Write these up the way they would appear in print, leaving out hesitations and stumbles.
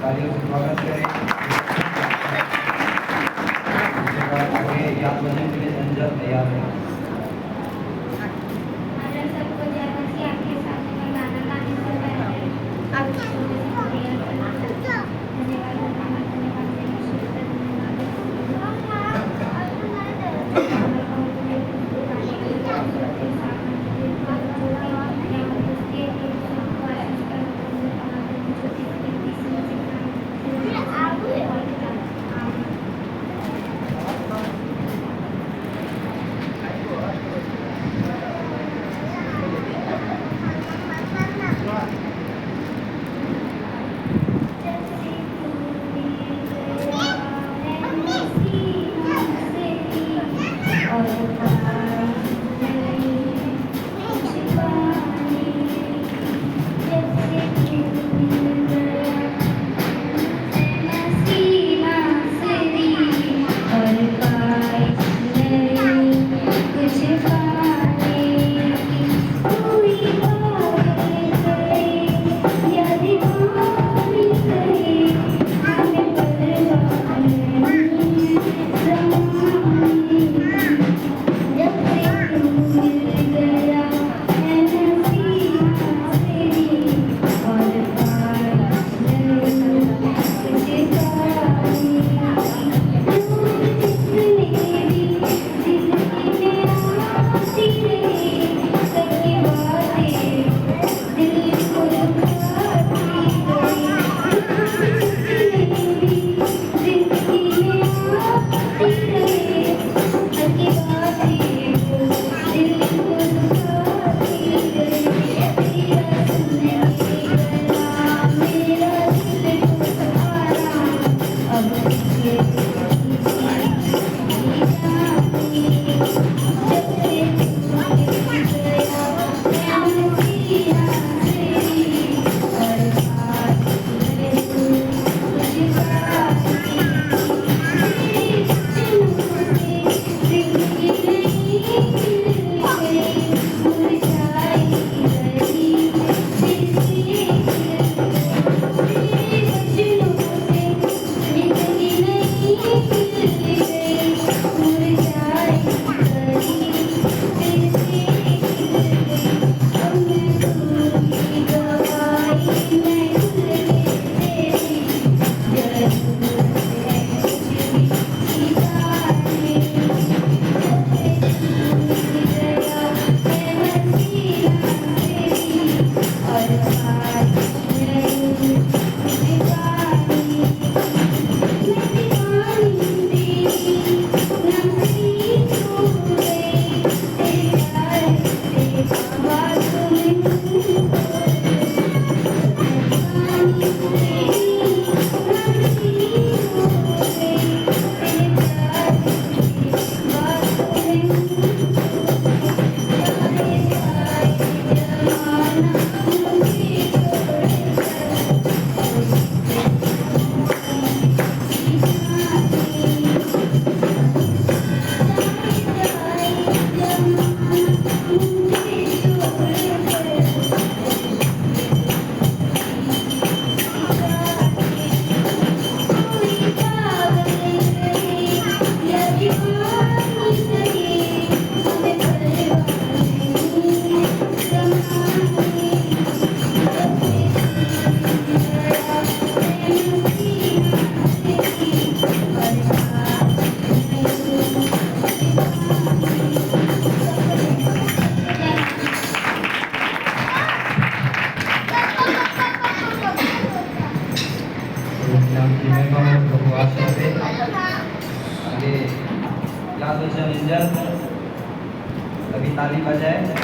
तालियों से स्वागत करें। इसके बाद आगे याद करने के लिए संजय तैयार है। अभी ताली बजाए।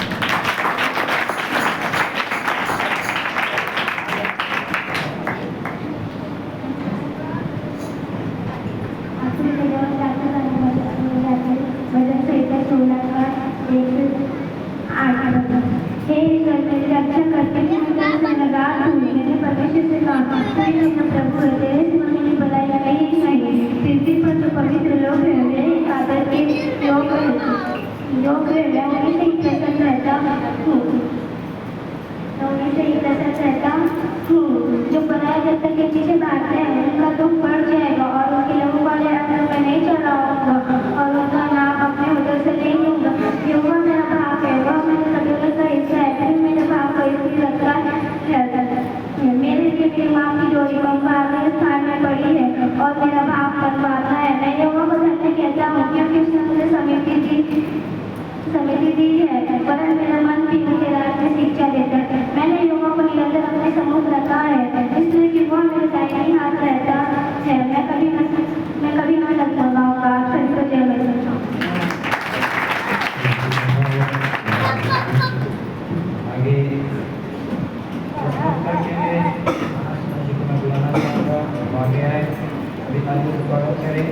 हमेशा ये प्रसन्न रहता हूँ। जो बनाए जब तक के पीछे भागते हैं उनका दुख बढ़ जाएगा और उनके लहू वाले अंदर में नहीं चलाऊंगा और उनका नाम अपने उधर से ले लूंगा। योगा मेरा भाग है, वह मेरे कटोरे का हिस्सा है, फिर मेरे भाग को इसलिए रखा है। मेरे लिए मेरी माँ की जोड़ी बम्बा अगले स्थान में पड़ी है और मेरा भाग बनवाना है। मैं योगा को धन्य कहता हूँ क्योंकि उसने मुझे समिति दी है, वरन मेरा मन भी उनके राज में शिक्षा देता है। मैंने योगा को निरंतर अपने सम्मुख रखा है इसलिए कि वह मेरे दाहिने हाथ रहता है। मैं कभी न लग लगाऊंगा। आप सभी को जय वैष्णव। आगे करके महाराज जी को मैं बुलाना चाहूँगा, वो आगे आए, अभी तालियों से स्वागत करें।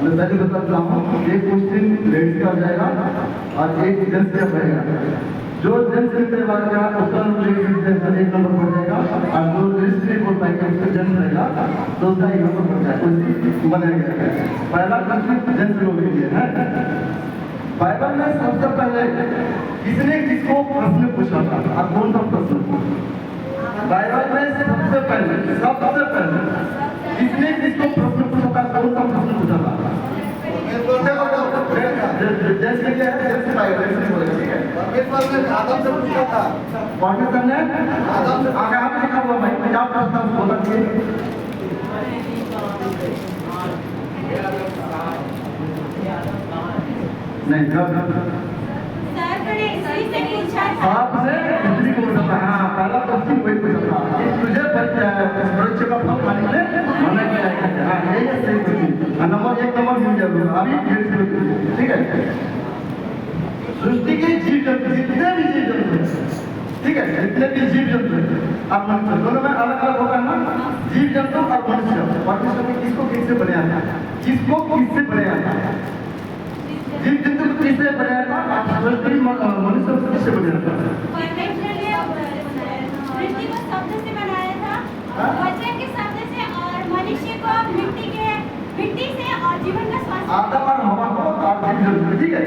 मैं पहले बताता हूँ, एक क्वेश्चन लेडीज का आ जाएगा और एक जेंट्स का रहेगा। जो जेंट्स के बाद का उसका एक नंबर पड़ जाएगा और जो लेडीज नहीं बोल पाएगा उसका जेंट्स रहेगा तो उसका एक नंबर पड़ जाएगा। उसी बनेगा। पहला क्वेश्चन जेंट्स लोग के लिए है। बाइबल में सबसे पहले किसने किसको प्रश्न पूछा था और कौन सा प्रश्न? बाइबल में सबसे पहले किसने किसको प्रश्न पूछा था, कौन सा प्रश्न पूछा था? जैसे क्या है, जैसे बाइबल ऐसे बोलेगा, ठीक है? परमेश्वर ने आदम से पूछा था, परमेश्वर ने आदम से आगे आप लिखा हुआ भाई, क्या प्रश्न बोला कि नहीं आपसे दूसरी को पूछा था। हाँ, पहला क्वेश्चन वही पूछा था कि तुझे परीक्षा का फल खाने के लिए मना किया है। हाँ, यही है सही क्वेश्चन। नंबर एक नंबर मिल जाएगा अभी, ठीक है? सृष्टि के जीव जंतु जितने भी जीव जंतु हैं, ठीक है, जितने भी जीव जंतु हैं और मनुष्य दोनों में अलग अलग होता है ना, जीव जंतु और मनुष्य। परमेश्वर ने किसको किससे बनाया था? किसको किससे बनाया था? जीव जंतु को किससे बनाया था? सृष्टि मनुष्य को किससे बनाया था? परमेश्वर ने सृष्टि को शब्द से बनाया था, वचन के शब्द से, और मनुष्य को मिट्टी से और जीवन का श्वास। आदम और हवा को और जीव जंतु, ठीक है?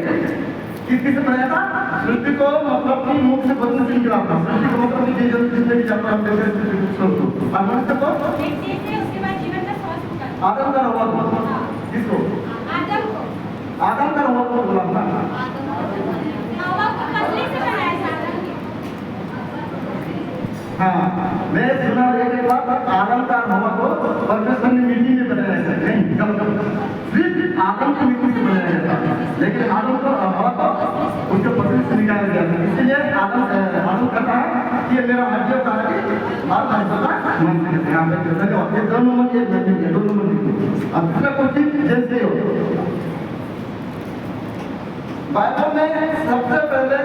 किससे बनाया था? सृष्टि को मतलब कि मुख से बदलने से निकला था। सृष्टि को मतलब कि जीव जंतु जितने भी जाता है और मनुष्य को मिट्टी से, उसके बाद जीवन का श्वास होगा। आदम का हवा को किसको? आदम को। आदम का हवा को बोला ना? हवा को पतले से बनाया था। हाँ, मैं सुना एक बात, आदम का हवा को परमेश्वर ने मिट्टी में बनाया था। नहीं, सिर्फ आदम को मिट्टी से बनाया था, लेकिन आदम को हवा को उसके पत्नी से निकाला गया था। इसलिए आदम कहता है कि ये मेरा हड्डियों का हड्डी और मन से कहते हैं। ये दोनों नंबर एक नहीं है, दोनों नंबर। अब दूसरा क्वेश्चन जैसे हो, बाइबल में सबसे पहले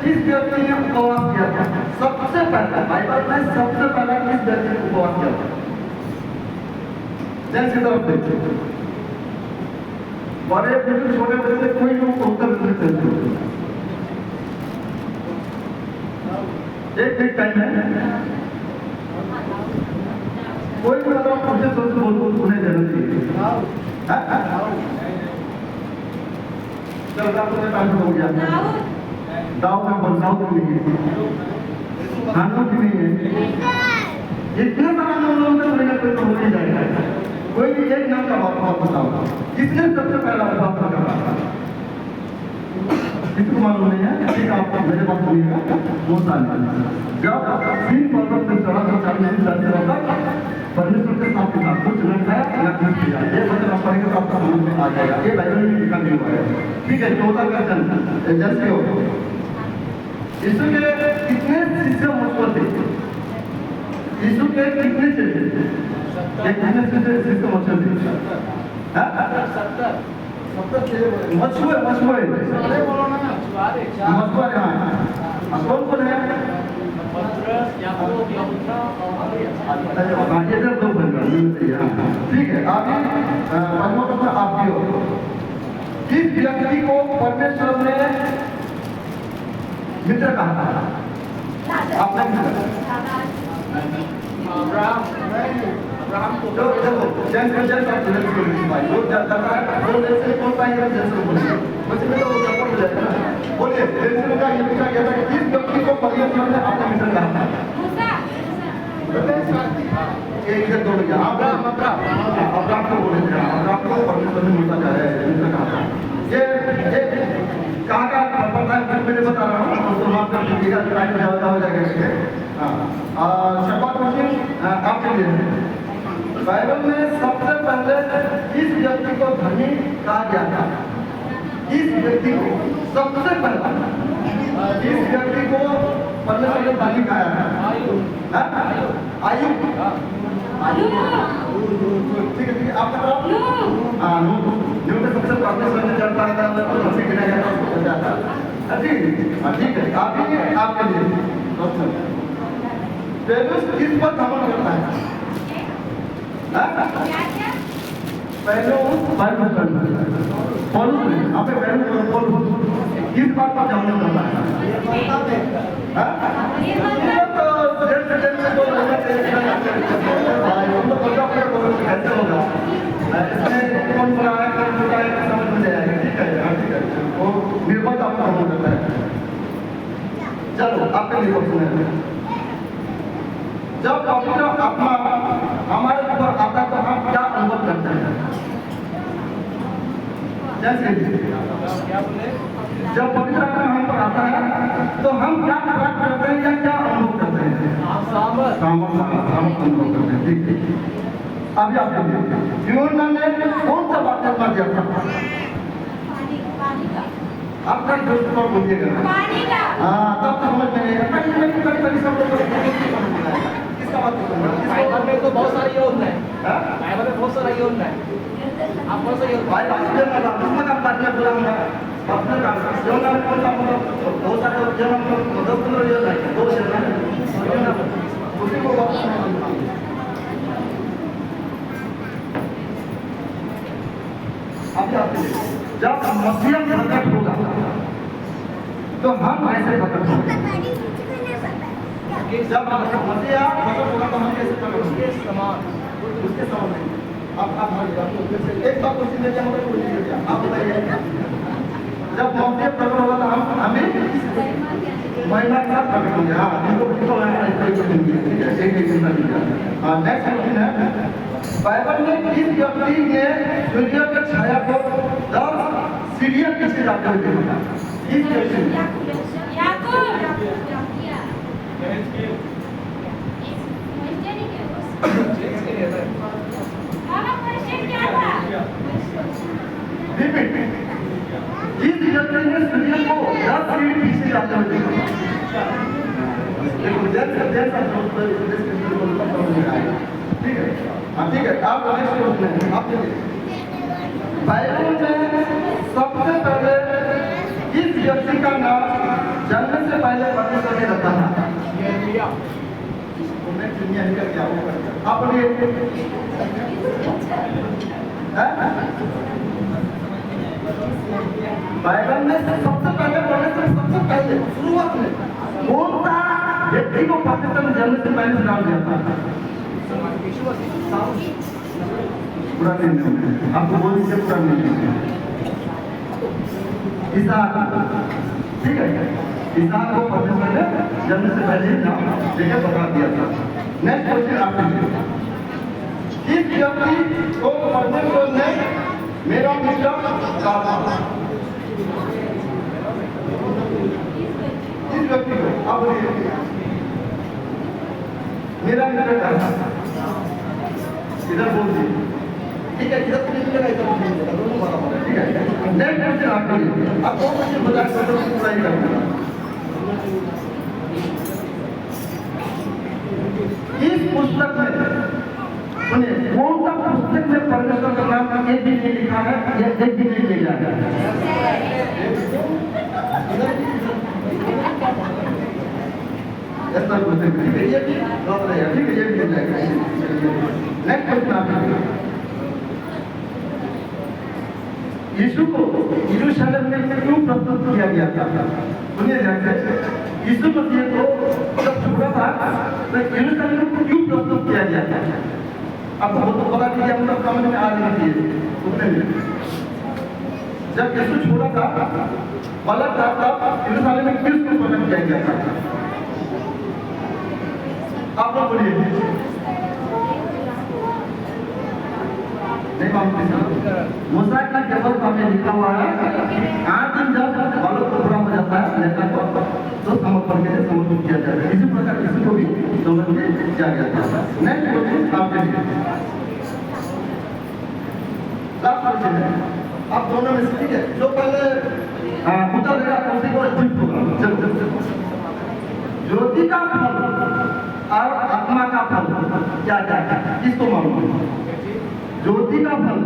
किस व्यक्ति ने उपवास किया था? सबसे पहले बाइबल में सबसे पहले किस व्यक्ति ने उपवास किया था? जैसे की तरफ देखिए, बड़े बुजुर्ग छोटे बच्चे कोई लोग उत्तर नहीं देते। एक टाइम है, कोई भी मतलब मुझे सोच बोल उन्हें देना चाहिए। चल रहा तो टाइम हो गया। दाऊ में बदलाव भी नहीं है, खानों भी नहीं है। इतने सारा लोगों से कोई ना कोई तो हो ही जाएगा। कोई भी एक नाम का बात बताओ, किसने सबसे पहला बात करा? किसको मालूम नहीं है? ठीक, आप मेरे बात सुनिएगा। मूसा ने जब सीन पर्वत पे चढ़ा तो 40 दिन चलते रहता, परमेश्वर के साथ था, कुछ न खाया न कुछ पिया। ये वचन आप पढ़ेंगे तो आपका समझ में आ जाएगा। ये बाइबल में लिखा नहीं हुआ है, ठीक है? 14 का जैसे हो, यीशु के कितने शिष्य मशहूर थे? यीशु के कितने चेले? कितने शिष्य मशहूर थे? 70 मछुए कौन कौन है? इधर दो ठीक है। आगे आप भी हो, किस व्यक्ति को परमेश्वर ने मित्र कहा था? आपने देखो जेंट्स आप जेंट्स को नहीं भाई लोग जाता है वो जैसे कौन पाएंगे जेंट्स को बोलिए मुझे में तो ऊपर हो जाएगा ना बोलिए जेंट्स का ये पूछा गया था कि किस व्यक्ति को पहले जीवन में आपने मिशन कहा ये इधर दो गया अब्राहम को बोले थे अब्राहम को परमेश्वर ने मिलता जा रहा है मिशन कहा ये कहाँ का पता है मैंने बता रहा हूँ तो माफ कर दीजिएगा टाइम ज़्यादा हो जाएगा इसके हाँ छठवां क्वेश्चन आपके लिए बाइबल में सबसे पहले किस व्यक्ति को धनी कहा गया था इस व्यक्ति को सबसे पहले इस व्यक्ति को परमेश्वर ने धनी कहा था आयु ठीक है आपका जवाब हाँ न्यू में सबसे परमेश्वर ने जब कहा था तो धनी गिना गया था उसको बचा था ठीक है आपके लिए पेलुस किस पर भ्रमण करता है किस बात पर जाने करता कैसे होगा कौन बड़ा है कौन छोटा है समझ में जाएगा ठीक है वो निर्भर आपका हो जाता है चलो आपका निर्भर सुने जब पवित्र आत्मा हमारे ऊपर आता तो हम क्या अनुभव करते हैं जैसे जब पवित्र आत्मा हम पर आता है तो हम क्या प्राप्त करते हैं या क्या अनुभव करते हैं सामर्थ अनुभव करते हैं ठीक है अभी आपके यूहन्ना ने कौन सा बपतिस्मा दिया था आपका दोस्त को बोलिएगा हाँ तब समझ में आएगा कभी सब लोग बाइबल में तो बहुत सारी योजना है बाइबल में बहुत सारा योजना है आप कौन सा योजना भाई बात का बात में बोला मैं अपने काम योजना में कौन सा मतलब बहुत सारे योजना मतलब कौन योजना है दो योजना उसी को अब जब मसीह प्रकट होगा तो हम ऐसे प्रकट होंगे जब मसीहा प्रकट होगा तो हम कैसे प्रकट होंगे उसके समान नहीं आप एक बात क्वेश्चन दे दिया मगर क्वेश्चन दे दिया आप बताइए जब मसीहा प्रकट होगा तो हम हमें महिमा के साथ प्रकट होंगे हाँ इनको नेक्स्ट क्वेश्चन है बाइबल में किस व्यक्ति ने सूर्य की छाया को 10 सीढ़ियां पीछे जाते हुए देखा किस व्यक्ति जिस व्यक्ति ने सूर्य को 10 सीढ़ी पीछे जाते हुए देखा ठीक है आप आप बाइबल में सबसे पहले किस व्यक्ति का नाम जन्म से पहले परमेश्वर ने रखा था बाइबल में सबसे पहले परमेश्वर सबसे पहले शुरुआत में कौन सा व्यक्ति को परमेश्वर ने जन्म से पहले नाम दिया था पूरा नहीं आपको बोल दीजिए पूरा नहीं इसहाक ठीक है इसहाक को परमेश्वर ने जन्म से पहले नाम देकर बता दिया था नेक्स्ट क्वेश्चन आपके लिए इस व्यक्ति को परमेश्वर ने मेरा मित्र कहा था इस व्यक्ति को आप मेरा मित्र कहा था इधर बोल दीजिए ठीक है इधर पुलिस लगा इधर पुलिस लगा दोनों बता रहा ठीक है नेक्स्ट क्वेश्चन आपके लिए आप कौन क्वेश्चन बता सकते हो पूरा ही करना इस पुस्तक में सुनिए कौन सा पुस्तक में परमेश्वर का नाम एक भी नहीं लिखा है या एक भी नहीं लिखा है ऐसा बोलते ठीक है ये भी गलत रहेगा ठीक है ये भी हो जाएगा नेक्स्ट क्वेश्चन आपके यीशु को यरूशलेम में क्यों प्रस्तुत किया गया था सुनिए ध्यान से यीशु मसीह को जब छोड़ा था तो यरूशलेम को क्यों प्रस्तुत किया गया था? अब वो तो पता नहीं, हम लोग समझ में आ रही थी उतने में। जब यीशु छोड़ा था बालक था तब यरूशलेम में किसको प्रकट किया गया था? आप लोग बोलिए। नहीं मालूम। मूसा का केवल में लिखा हुआ है 8 दिन जब बालक को पूरा हो जाता है लड़का को तो समर्पण के लिए समर्पित किया जाता है। इसी प्रकार किसी को भी समर्पित किया गया था। नेक्स्ट क्वेश्चन आपके लिए, लास्ट क्वेश्चन है आप दोनों में से, ठीक है? जो पहले उत्तर देगा उसी को जीत होगा। चलो ज्योति का फल और आत्मा का फल क्या क्या है किसको मालूम है? ज्योति का फल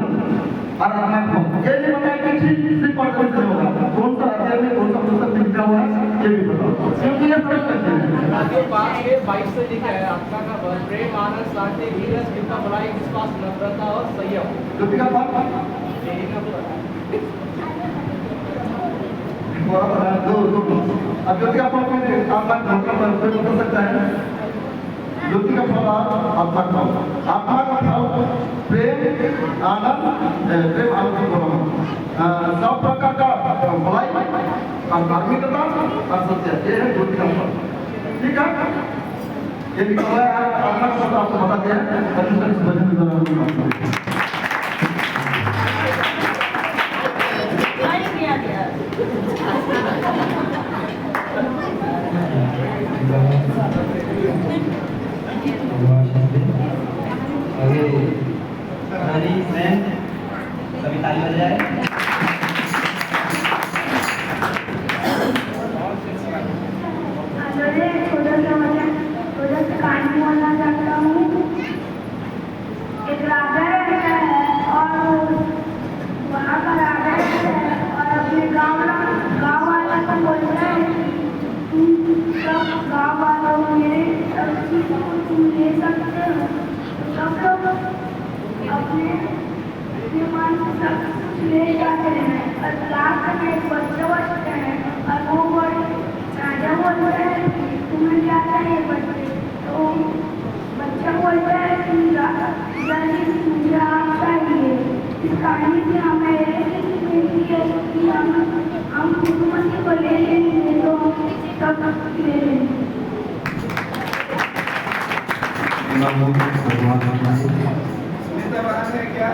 और आत्मा का फल ये नहीं बताया कि सिर्फ पढ़ने से होगा, कौन सा अध्याय में कौन सा पुस्तक में लिखा हुआ है ये भी बताओ, क्योंकि ये समझ सकते हैं। माध्यम 5:22 से लिखा है आत्मा का फल प्रेम, आनंद, शांति, धीरज, कृपा, भलाई, विश्वास, नम्रता और संयम। ज्योति का फल यही का फल। दो अब ज्योति का फल में आत्मा का फल कोई बता सकता है? ज्योति का फल आत्मा का फल, आत्मा का फल प्रेम, आनंद, प्रेम आनंद, सब प्रकार का भलाई और धार्मिकता और सत्य, ये है ज्योति का फल। ठीक है, ये लिखा हुआ है आत्मा का फल आपको बता दिया है। इस वजह से जरा आगे हमारी बहन सभी ताली बजाए। थोड़ा सा कहानी बोलना चाहता हूँ। एक राजा रहता है और वहाँ का राजा रहता है और अपने गाँव वाले को बोलता है सब गाँव वालों मेरे सब चीज़ को तुम ले सकते हो। सब लोग अपने मन से सब कुछ ले जाते हैं और लास्ट में एक बच्चा बचता है और वो राजा बोलता है तुम्हें क्या चाहिए बच्चे? तो बच्चा बोलता है कि मुझे आप चाहिए। इस कहानी से हमें कि हम हुकूमत को ले लेंगे तो सब ले लेंगे। क्या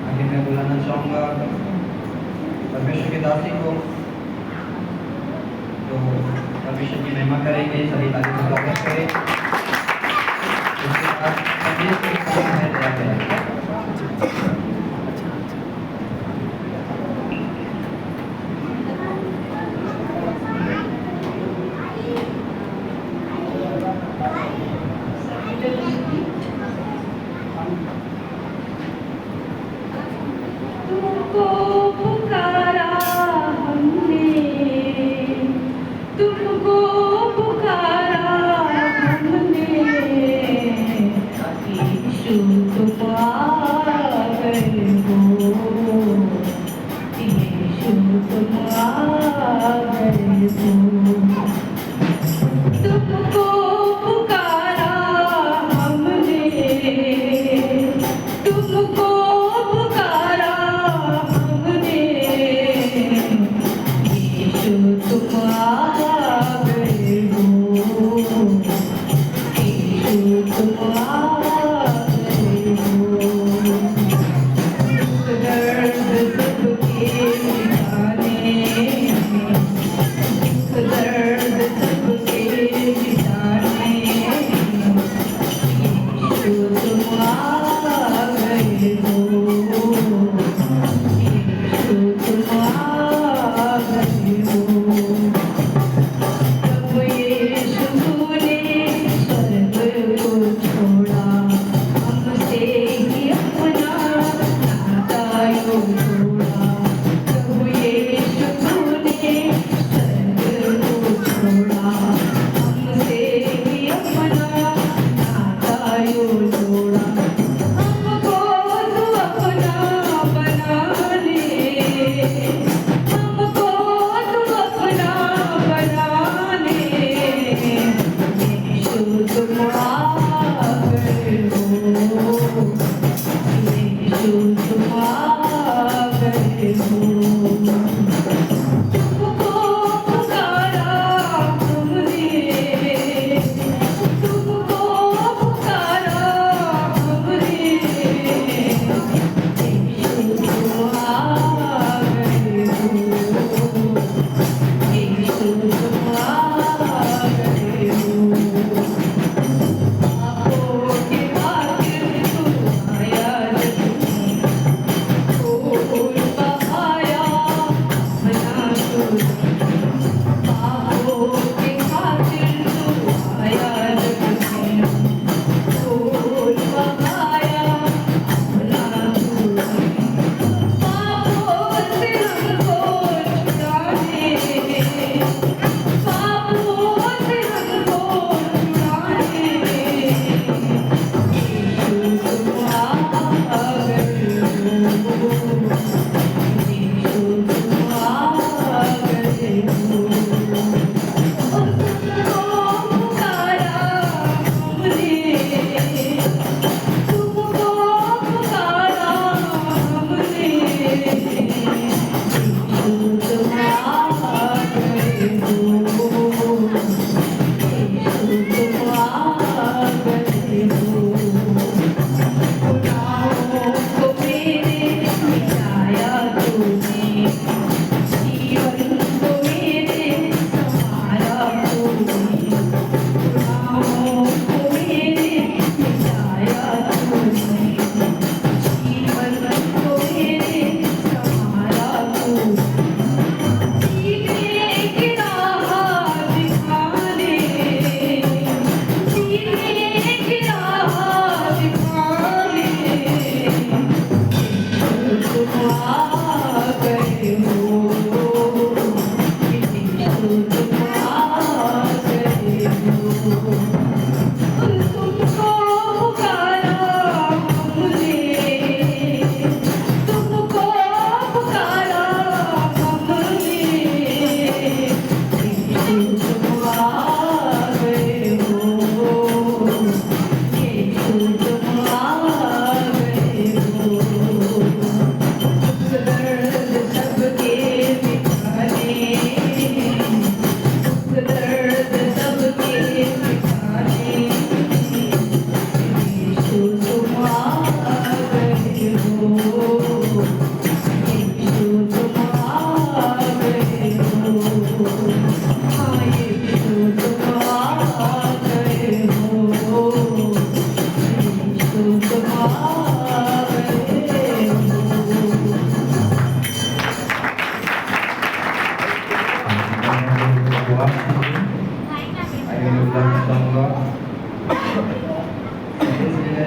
आगे मैं बुलाना चाहूँगा परमेश्वर के दासी को, तो परमेश्वर की महिमा करेंगे। सभी ताली से स्वागत करें। उसके बाद संदेश के साथ में दया करें। तुमको पुकारा हमने, तुमको पुकारा हमने, यीशु तुम आ गए।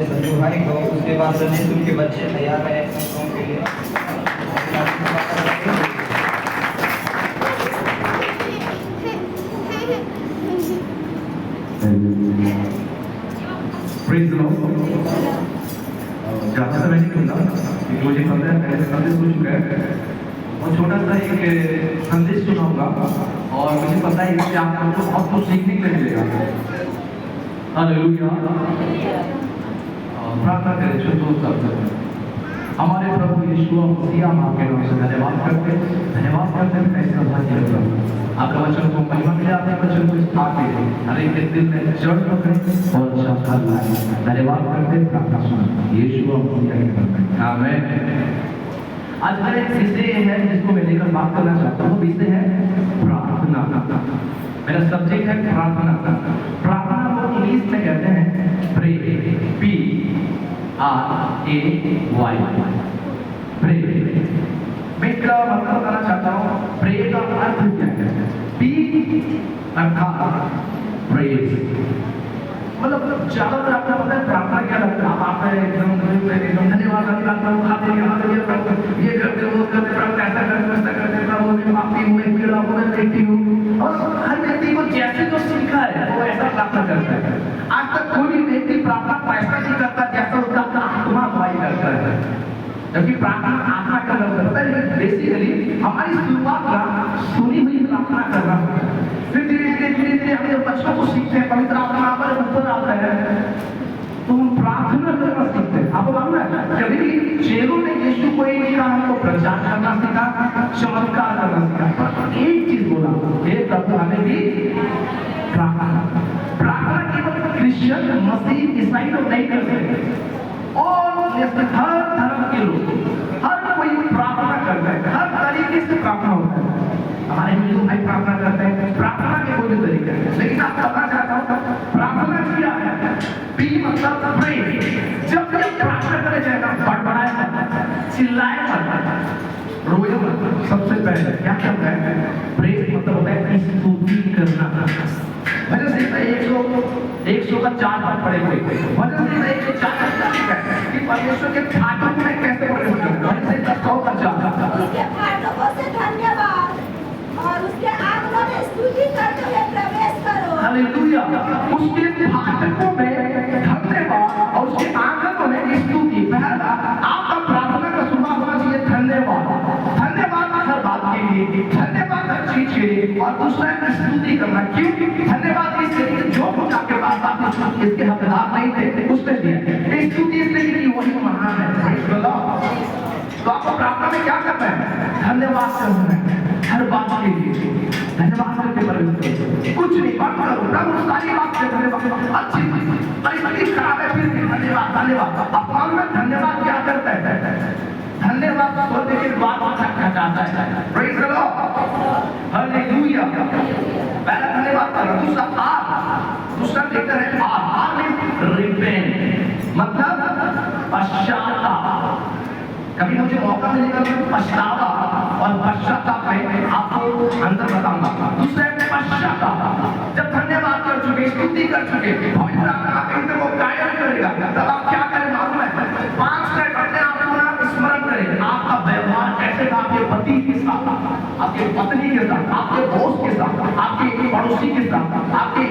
संजू भाई को, उसके बाद रमेश उनके बच्चे तैयार रहे सॉन्ग के लिए। Praise the Lord. ज़्यादा समय नहीं लूँगा क्योंकि मुझे पता है पहले संदेश हो चुका है और छोटा सा एक संदेश सुनाऊंगा और मुझे पता है इससे आपको बहुत कुछ सीखने के लिए मिलेगा। हालेलुया। प्रार्थना करें जो सब हमारे प्रभु यीशु मसीह हम आपके नाम से धन्यवाद करते हैं ऐसा भाग्य आपका वचन को महिमा मिले, आपके वचन को स्थान दे, हर एक के दिल में जड़ पकड़े और फल लाए। धन्यवाद करते हैं, प्रार्थना सुना यीशु मसीह के नाम में आमीन। आज का एक विषय है जिसको मैं लेकर बात करना चाहता हूँ। विषय है प्रार्थना। मेरा सब्जेक्ट है प्रार्थना। प्रार्थना को इंग्लिश में कहते हैं प्रे, PRAY, प्रे। मैं इसका मतलब करना चाहता हूँ प्रे का अर्थ क्या है। P अर्थात प्रेज, मतलब ज्यादातर आपको पता है प्रार्थना क्या लगता है। आप एकदम धन्यवाद करता हूँ, खाते ये करते वो करते, प्रभु ऐसा करते वैसा करते, प्रभु मैं पापी हूँ, मैं पीड़ा हूँ, मैं बेटी हूँ। और हर व्यक्ति को जैसे जो सीखा है वो ऐसा प्रार्थना करता है। आज तक कोई भी व्यक्ति प्रार्थना पैसा नहीं करता जैसा उसका आत्मा भाई करता है, जबकि प्रार्थना आत्मा का लफ्ज होता है। बेसिकली हमारी शुरुआत का सुनी हुई प्रार्थना करना होता है। फिर धीरे धीरे हम बच्चों को सीखते हैं, पवित्र आत्मा पर ऊपर आता है तो हम प्रार्थना करना सीखते हैं। आपको मालूम है जब भी चेलों ने यीशु को नहीं कहा हमको प्रचार करना सीखा, चमत्कार करना सीखा, पर एक चीज बोला, हे प्रभु हमें भी प्रार्थना केवल क्रिश्चियन, मसीह, ईसाई लोग नहीं कर सकते, और हर धर्म के लोग, हर कोई प्रार्थना करता है, हर तरीके से प्रार्थना होता है। हमारे हिंदू भाई प्रार्थना करते हैं, प्रार्थना के कोई भी तरीके हैं, लेकिन आप करना चाहता हूँ प्रार्थना किया है, पी मतलब प्रे। जब प्रार्थना करे जाएगा, बड़बड़ाए मत, चिल्लाए मत, रोए मत। सबसे पहले क्या करना है? प्रे मतलब होता है स्तुति करना। भजन संहिता 100 का 4 पाठ पढ़े हुए, भजन संहिता 104 कि परमेश्वर के फाटक में कैसे पढ़े हुए, भजन संहिता 100 का 4। उसके फाटकों से धन्यवाद और उसके आंगनों में स्तुति करते हुए प्रवेश करो। हालेलुया। उसके फाटकों में धन्यवाद और उसके आंगनों में स्तुति। पहला आपका प्रार्थना का शुरुआत होना चाहिए धन्यवाद, धन्यवाद हर बात के लिए, धन्यवाद हर चीज के लिए, और दूसरा है स्तुति करना। क्यों धन्यवाद? इसलिए जो कुछ आपके पास आप इसके हकदार नहीं थे उसने दिया। स्तुति इसलिए कि वही महान है। तो आपको प्रार्थना में क्या करना है? धन्यवाद करना है हर बात के लिए, धन्यवाद करके परमेश्वर कुछ नहीं बात करो, प्रभु सारी बात से धन्यवाद। अच्छी परिस्थिति खराब है फिर भी धन्यवाद, धन्यवाद। अपमान में धन्यवाद क्या करता है? धन्यवाद स्वर्ग के द्वार पर खटखटाता है। Praise the Lord, hallelujah. पहला धन्यवाद करो, दूसरा लेकर है आर मींस रिपेंट, मतलब पश्चाताप। कभी मुझे मौका मिलेगा तो पछतावा और पश्चाताप में आपको अंतर बताऊंगा। दूसरा पश्चाताप, जब धन्यवाद कर चुके, स्तुति कर चुके, पवित्र आत्मा कहीं वो गायन करेगा, तब आप क्या करें मालूम है? 5 मिनट अपने आप को स्मरण करें। आपका व्यवहार कैसे था आपके पति के साथ, आपके पत्नी के साथ, आपके दोस्त के साथ, आपके पड़ोसी के साथ, आपके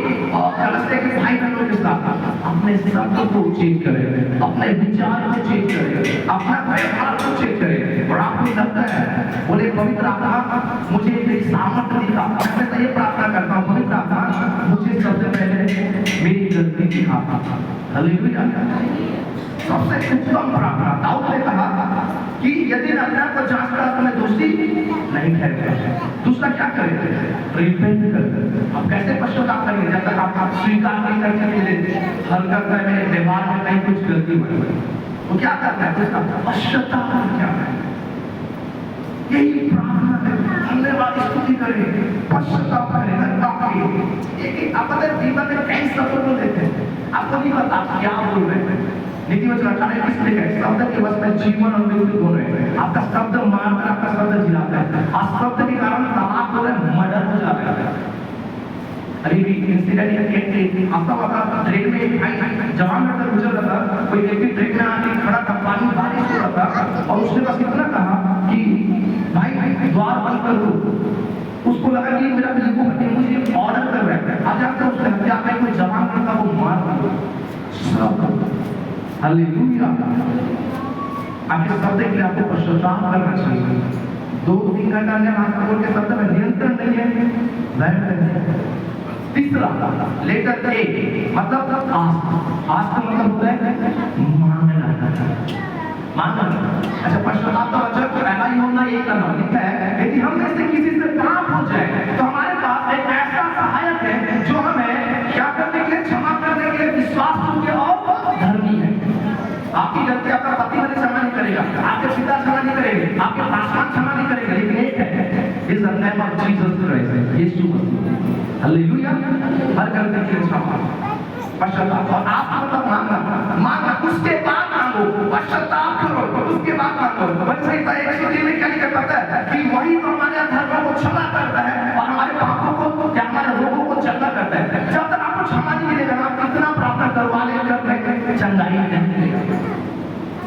कलस्ते के भाई बहनों के साथ। अपने शब्द को चेक करें, अपने विचार को चेक करें, अपना व्यवहार को चेक करें। और आपको लगता है बोले पवित्र आत्मा मुझे मेरी सामर्थ्य दिखा। मैं तो ये प्रार्थना करता हूँ, पवित्र आत्मा मुझे सबसे पहले मेरी गलती दिखा। हालेलुया। सबसे उत्तम प्रार्थना दाऊद ने कहा कि यदि मैं अपने आप को जांच करा तो मैं दोषी नहीं ठहरता। दूसरा क्या करें? रिपेंट करें। अब कैसे पश्चाताप करेंगे? जब तक आप स्वीकार नहीं करते मेरे हरकत में, मेरे व्यवहार में कहीं कुछ गलती हुई, तो क्या करना है? उसका पश्चाताप क्या है? यही प्रार्थना है। धन्यवाद स्तुति करें, पश्चाताप करें। आप पता है जीवन में कई सफल हो देते हैं, आपको नहीं पता आप क्या बोल रहे हैं। नीति वचन 18 इसलिए है शब्द के वश में जीवन और मृत्यु दोनों है। आपका शब्द मारकर आपका शब्द जिलाता है, और शब्द के कारण तलाक हो रहा है, मर्डर हो जाता है। अभी भी इंसिडेंट आपका ट्रेन में जवान लड़का गुजर रहा था, कोई व्यक्ति ट्रेन में आके खड़ा था, पानी बारिश हो रहा था, और उसने बस इतना कहा कि भाई द्वार बंद कर दो। उसको लगा कि मेरा मुझे ऑर्डर कर रहा है। आज आपको उसने हत्या में कोई जवान लड़का वो मार दिया। हालेलुया। आपके शब्द के लिए आपको पश्चाताप करना चाहिए। 2-3 घंटा ने आपको के शब्द में नियंत्रण नहीं है। तीसरा लेटर ए मतलब आस का मतलब होता है मांगना। अच्छा, पश्चाताप का वचन पहला ही होना एक करना लिखा है। यदि हम में से किसी से पाप हो जाए तो हमारे पास एक ऐसा सहायक है जो हमें क्या करने के लिए, क्षमा करने के लिए विश्वास योग्य और धर्मी है। आपकी गलती आपका पति वाले क्षमा नहीं करेगा, आपके पिता क्षमा नहीं करेंगे, आपके पासवान क्षमा नहीं करेंगे, लेकिन एक है इस नेम ऑफ जीसस क्राइस्ट, यीशु मसीह। हालेलुया। हर गलती के लिए क्षमा, पश्चाताप। और आप मतलब मांगना, उसके बाद मांगो, पश्चाताप करो, उसके बाद मांगो। वैसे ही 103 में क्या लिखा पता है कि वही तो हमारे अधर्मों को क्षमा करता है और हमारे पापों को, क्या हमारे रोगों को चंगा करता है। जब तक आपको क्षमा नहीं मिलेगा, आप कितना प्रार्थना करवा ले, चंगाई नहीं मिलेगा।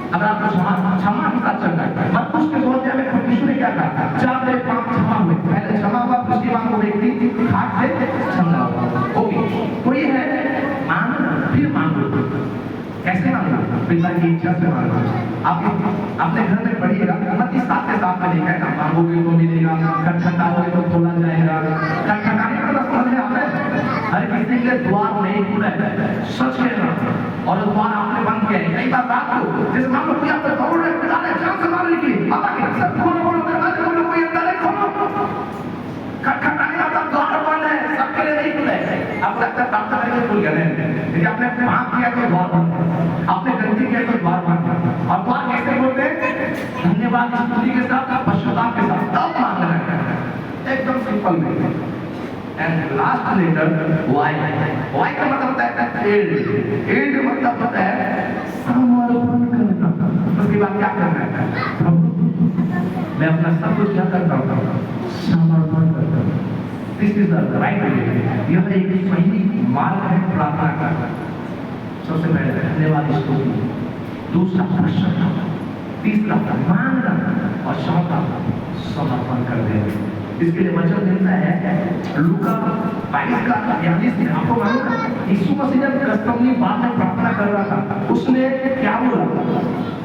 अगर आपको क्षमा के साथ चंगा है, मत उसके सोचते हमें परमेश्वर ने क्या कहा, जब मेरे पाप क्षमा हुए, पहले क्षमा हुआ, उसके बाद वो व्यक्ति खाट से चंगा हुआ। ओके, तो ये है मांगना, फिर मांगो। कैसे मांगना? पिता की इच्छा से मांगना। आप अपने घर में पढ़िएगा, मत्ती 7:7 में लिखा है ना, मांगोगे तो मिलेगा, खटखटाओगे तो खोला जाएगा। खटखटाने का मतलब समझ में आता है, हर किसी के द्वार नहीं खुला है, सच कहना, और द्वार आपने बंद किया है। कई बार रात को जैसे मान लो कोई आपको दौड़ रहे, जान से मारने के लिए, आपने पाप किया तो द्वार बंद है, आपने गलती किया तो द्वार बंद है। और द्वार कैसे बोलते हैं? धन्यवाद की स्तुति के साथ, पश्चाताप के साथ, तब मांगना है, एकदम सिंपल में। And last letter y, y का मतलब होता है एंड, एंड मतलब होता है समर्पण करना। उसके बाद क्या करना है? प्रभु मैं अपना सब कुछ क्या करता हूँ? समर्पण करता हूँ। This is the right way, यह एक सही मार्ग है प्रार्थना करना। सबसे पहले धन्यवाद स्तुति, दूसरा प्रश्न, तीसरा मांगना और चौथा समर्पण कर देना। इसके लिए वचन मिलता है लूका 22 का 42 में। आपको मालूम है यीशु मसीह जब गethsemane बाग में प्रार्थना कर रहा था, उसने क्या बोला?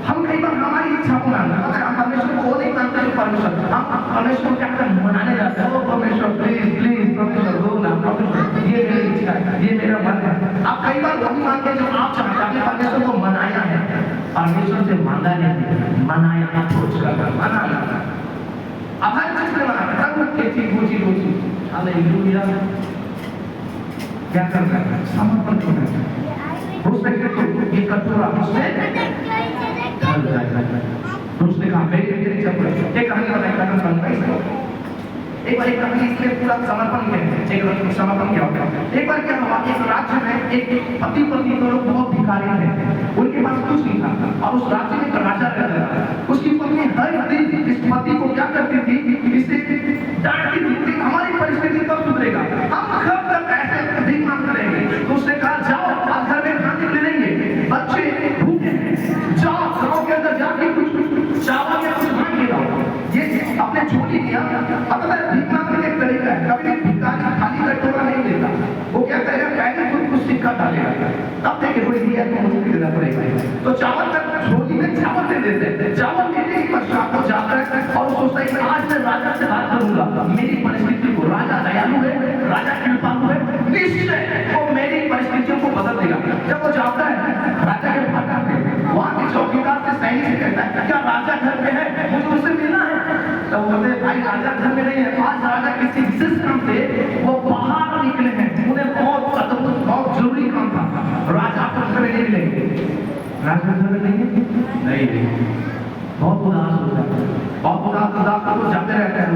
हम कई बार हमारी इच्छा को मांगते हैं, हम परमेश्वर को वो नहीं मानते जो परमेश्वर, हम परमेश्वर को क्या करते हैं? मनाने जाते हैं, ओ परमेश्वर प्लीज प्लीज परमेश्वर दो ना, परमेश्वर ये मेरी इच्छा है, ये मेरा मन है। आप कई बार वही मांगते हैं जो आप चाहते हैं। आपने परमेश्वर को मनाया है, परमेश्वर से मांगा नहीं, मनाया, अप्रोच करना, मनाना। अब हर चीज में मनाना, ये चीज वो चीज वो चीज, हालेलुया। क्या करना है? समर्पण करना है। उसने ये कटोरा उसने उसने कहा मेरे लिए चप्पल, एक कहानी बताई खत्म करना है। एक बार एक कहानी इसमें पूरा समर्पण किया, एक बार समर्पण किया होगा। एक बार क्या हुआ, एक राज्य में एक पति पत्नी दोनों बहुत भिखारी थे, उनके पास कुछ नहीं था और उस राज्य में एक राजा रहता था। उसकी पत्नी हर दिन इस पति को क्या करती थी? इसे डांटती थी, हमारी परिस्थिति कब सुधरेगा, हम कब तक ऐसे भीख मांग करेंगे। तो उसने कहा जाओ आप घर में खाने के लिए लेंगे, बच्चे भूखे हैं, जाओ गाँव के अंदर जाके कुछ चावल या कुछ मांग के लाओ। ये अपने झोली दिया। पता है भीख मांगने का एक तरीका है, कभी भी भिखारी खाली कटोरा नहीं देता, वो क्या करेगा? पहले खुद कुछ सिक्का डालेगा, तब देखे कोई दिया तो मुझे देना पड़ेगा। तो चावल का झोली में चावल दे देते हैं, चावल देने के पश्चात वो जाता है और सोचता है कि आज मैं राजा से बात करूंगा, मेरी परिस्थिति को, राजा दयालु है, राजा कृपालु है, निश्चय वो मेरी परिस्थितियों को बदल देगा। जब वो जाता है राजा के भाटा पे, वहां के चौकीदार से सैनिक से कहता है क्या राजा घर में है, मुझे उससे मिलना है। तो वो बोलते भाई राजा घर में नहीं है, आज राजा किसी विशेष काम से वो बाहर निकले हैं, उन्हें बहुत जरूरी काम था, राजा को घर में नहीं मिलेंगे। राजा घर में नहीं, बहुत उदास होता है, बहुत उदास तो जाते रहते हैं,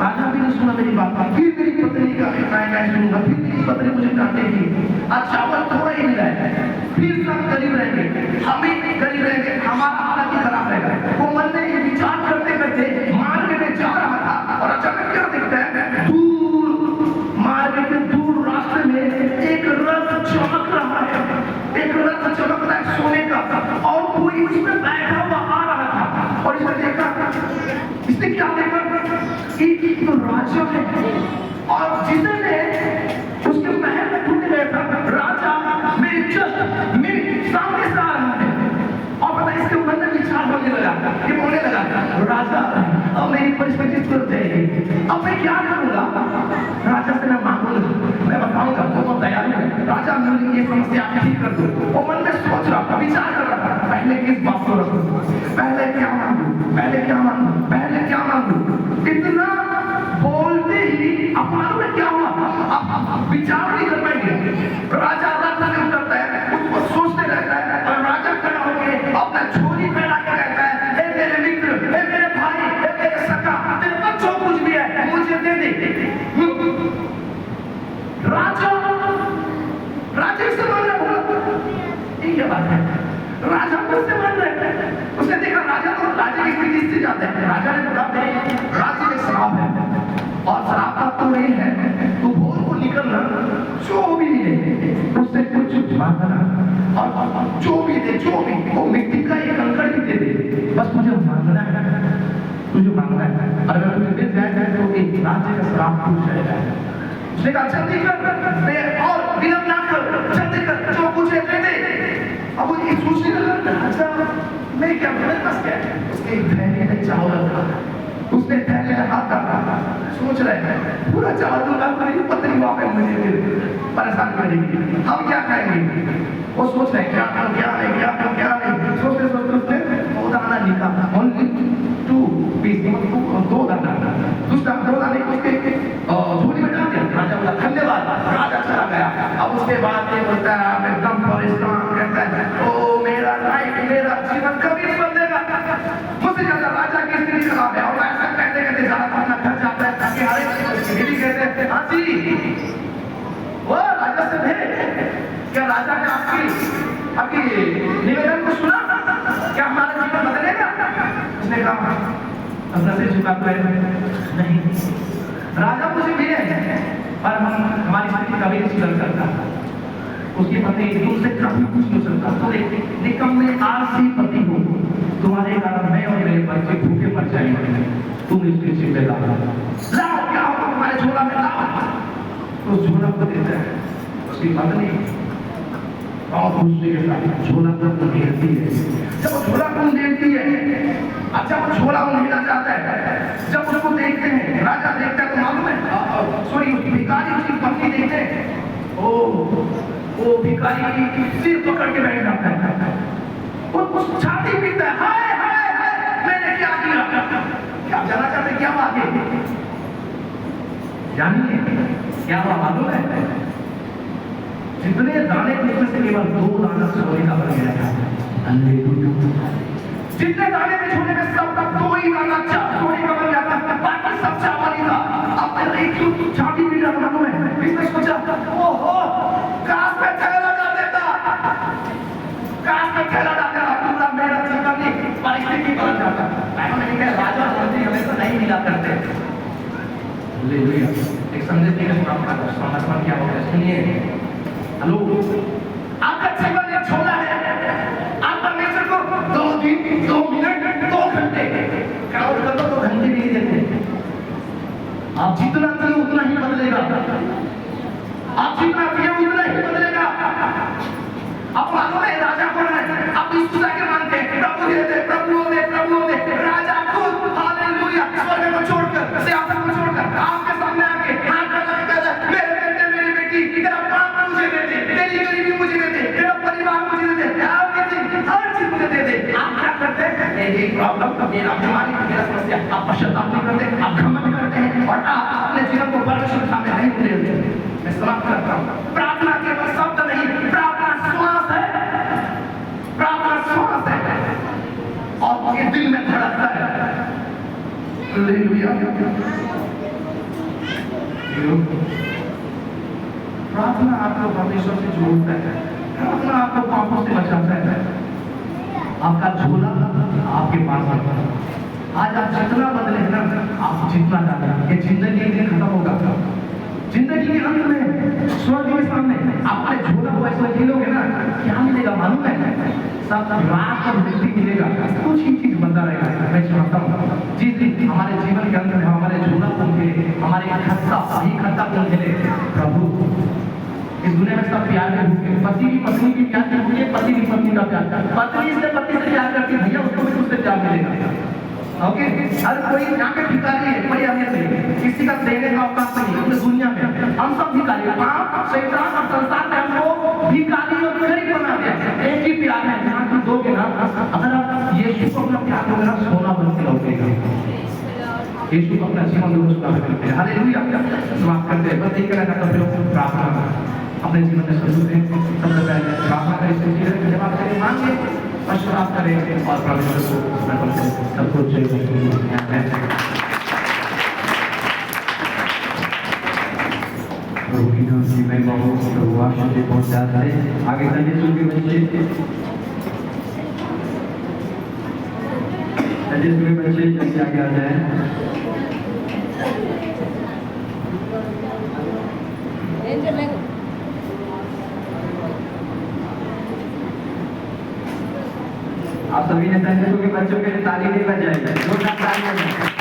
राजा भी नहीं सुना मेरी बात, फिर मेरी पत्नी का मैं सुनूंगा, फिर मेरी पत्नी मुझे डांटेगी, आज चावल थोड़ा ही मिला है, फिर सब गरीब रहेंगे, हम ही गरीब रहेंगे, हमारा हालत ही खराब रहेगा। वो मन में विचार करते करते मार्ग में जा रहा था और अचानक क्या दिखता है? दूर मार्ग के दूर रास्ते में एक रथ चमक रहा है, एक रथ चमक रहा है सोने का, और कोई उसमें बैठा हुआ आ रहा था। और इसने देखा, इसने क्या देखा? एक तो राजा है और जिसने उसके महल में ढूंढ गया था, राजा मेरे सामने से आ रहा है। और पता इसके मन में विचार होने लगा, ये बोलने लगा राजा अब मेरी परिस्थिति सुधर जाएगी, अब मैं क्या करूंगा? राजा से मैं मांगूंगा, मैं बताऊंगा बहुत दयालु है, राजा मेरी ये समस्या ठीक कर दो। वो मन में सोच रहा था, विचार कर रहा था, पहले किस बात को रखूं, पहले क्या मांगू, पहले क्या मांगू, पहले क्या मांगू। इतना बोलते ही अब मालूम है क्या हुआ? अब विचार नहीं कर पाएंगे। राजा रथ में उतरता है, उसको सोचते रहता है और राजा खड़ा होकर अपना झोली फैला के कहता है, हे मेरे मित्र, हे मेरे भाई, हे मेरे सखा, तेरे पास जो कुछ भी है मुझे दे दे। राजा से मान रहा बोला, ये क्या बात है? राजा से मान रहे हैं। उसने देखा राजा तो राजा की स्थिति से जाते हैं। राजा ने बोला राज्य में शराब है और शराब का तो नहीं है, तू भोर को निकलना, जो भी मिले उससे कुछ मांगना और जो भी दे, जो भी वो मिट्टी का एक कंकड़ भी दे दे, बस मुझे मांगना है, तुझे मांगना है। अगर तुझे मिल जाएगा तो एक राज्य का शराब टूट जाएगा। उसने कहा जल्दी कर और विलंब ना कर, जल्दी कर, जो कुछ है दे दे। अब वो ये सोचने लगा, अच्छा मैं क्या, मेरे पास क्या है? उसके थैले में चावल था, उसने थैले में हाथ डाला, सोच रहे हैं पूरा चावल दूंगा तो ये पत्नी वहां पे मुझे परेशान करेगी, हम क्या खाएंगे? वो सोच रहे क्या नहीं, सोचते सोचते उसने 2 दाना निकाला, ओनली 2 पीस, 2 दाना, दूसरा 2 दाने को उसके झोली में डाल दिया। राजा बोला धन्यवाद, राजा चला गया। अब उसके काम है। और ऐसा कहते कहते ज़्यादा अपना घर जाता है ताकि हर एक भी कहते हैं हाँ जी वो राजा से थे क्या राजा ने आपकी निवेदन को सुना क्या हमारा जीवन बदलेगा? उसने कहा अपना सिर झुकाता है नहीं राजा मुझे मिले पर हमारी स्थिति कभी नहीं सुधर सकता। उसकी पत्नी तुमसे कभी कुछ नहीं सुनता। तो निकम्मे आलसी पति हो तुम्हारे कारण मैं और मेरे बच्चे भूखे मर जाएंगे। तुम इसकी जिम्मेदार लाओ क्या होगा तुम्हारे झोला में लाओ। तो झोला को देता है उसकी पत्नी और दूसरे के साथ झोला को घेरती है। जब वो झोला को घेरती है अच्छा वो झोला उन्हें जाता है। जब उसको देखते हैं राजा देखता है तो मालूम है सॉरी उसकी भिखारी उसकी पत्नी देखते हैं ओ वो भिखारी की सिर पकड़ के बैठ जाता है। उस छाती पीता है हाय हाय हाय मैंने क्या किया। क्या जाना चाहते क्या हुआ आगे जानिए क्या हुआ मालूम है? जितने दाने थे उसमें से केवल 2 दाना सोने का बन गया था। जितने दाने थे छोटे में सब तक 2 ही दाना सोने का बन गया था बाकी सब चावल ही था। अब एक छाती पीट रहा मालूम है इसने सोचा ओहो काश में थैला डाल देता काश में थैला डाल देता पूरा मेरा जीवन की परिस्थिति बदल जाता। मैंने कहा राजा मंत्री हमें तो नहीं मिला करते। ले लिया एक संदेश देकर समझ क्या होगा सुनिए। हेलो आपका जीवन एक झोला है। आप परमेश्वर को 2 दिन 2 मिनट 2 घंटे काउंट कर दो 2 घंटे नहीं देते। आप जितना पिए उतना ही बदलेगा। आप जितना पिए उतना ही बदलेगा। आप मालूम है राजा कौन है? आप यीशु के मानते हैं प्रभु दे प्रभु दे राजा खुद हालेलुया स्वर्ग को छोड़कर सिंहासन को छोड़कर आपके सामने आके हाथ खड़ा करके मेरे बेटे मेरी बेटी तेरा काम मुझे दे दे तेरी गरीबी मुझे दे दे तेरा परिवार मुझे दे दे हर चीज मुझे दे दे। आप क्या करते हैं? यही प्रॉब्लम मेरा बीमारी मेरा समस्या आप पश्चाताप नहीं करते आप घमंड करते हैं और आप अपने जीवन को परमेश्वर के सामने नहीं लेते। मैं समाप्त करता हूँ। प्रार्थना केवल शब्द नहीं प्रार्थना श्वास है। प्रार्थना श्वास है और ये दिल में धड़कता है। हालेलुया। प्रार्थना आपको परमेश्वर से जोड़ता है। प्रार्थना आपको पापों से बचाता है। आपका झोला आपके पास है। आज आप जितना बदले ना आप जितना ज्यादा ये जिंदगी एक दिन खत्म होगा। जिंदगी के अंत में स्वर्ग के सामने आपने झोला को ऐसा खेलोगे ना क्या मिलेगा मालूम है? सब रात और मिट्टी मिलेगा। कुछ ही चीज बनता रहेगा। मैं चाहता हूँ जिस दिन हमारे जीवन के अंत में हमारे झोला को खेले हमारे खत्ता को खेले प्रभु इस दुनिया में सब प्यार में भूखे पति की पत्नी की प्यार की भूखे पति की पत्नी का प्यार पत्नी इससे पति से प्यार करती है भैया उसको भी उससे प्यार मिलेगा। ओके हर कोई यहाँ पे भिखारी है बड़ी अहमियत है किसी का देने का अवकाश नहीं पूरी दुनिया में हम सब भिखारी पाप शैतान और संसार ने हमको भिखारी और गरीब बना दिया। एक ही प्यार है जहाँ तुम दोगे ना अगर आप यीशु को अपना प्यार दोगे ना सोना बन के लौटेगा। यीशु को अपना जीवन दोगे सोना बन के हालेलुया। समाप्त करते हैं बस एक कहना चाहता हूँ प्रार्थना अपने जीवन में शुरू करें। सबसे पहले प्रार्थना करें जवाब करें मांगे पश्चाताप करें और परमेश्वर को समर्पण करें। सब कुछ प्रभु की नाम की महिमा हो प्रभु आशीष पहुंचाते हैं। आगे संजय सुन के बच्चे जल्दी आगे आ जाए। आप सभी ने संजय के बच्चों के लिए ताली नहीं बजाई जोरदार ताली बजाएं।